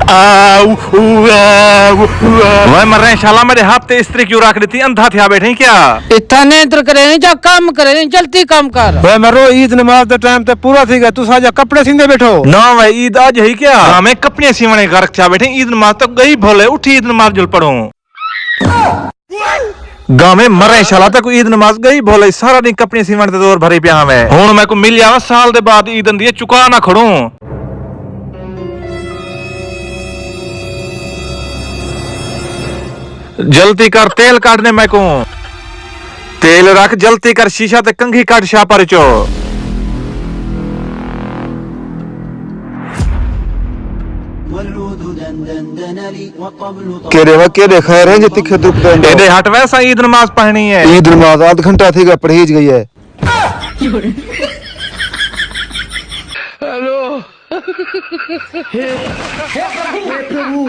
मैं मर रहे शाला, मेरे हाथ पे स्त्री क्यों रख देती? अंधा थे बैठे क्या? इतना नेत्र करे नहीं, जा काम करे नहीं, जल्दी काम कर। भाई मरो ईद नमाज का टाइम तो पूरा थी गया, तू साजा कपड़े सींदे बैठो ना भाई ईद आज है क्या? हमें कपड़े सीवने का रखा बैठे, ईद नमाज तो गई भोले, उठी ईद नमाज जुल पड़ू गाँव में मरे शाला तक ईद नमाज गई भोले, सारा दिन कपड़े सीवने ते दौर भरी पिया में हूं मैं को मिल जावा साल दे बाद ईद दिए चुका ना खड़ू। जल्दी कर तेल काटने मैं को तेल रख, जल्दी कर शीशा ते कंघी काट शा पर चो। केरे खैर है जो तिखे दुख दे दे हट वैसा ईद नमाज पढ़नी है। ईद नमाज आध घंटा थी गया, परहेज गई है। हेलो हे प्रभु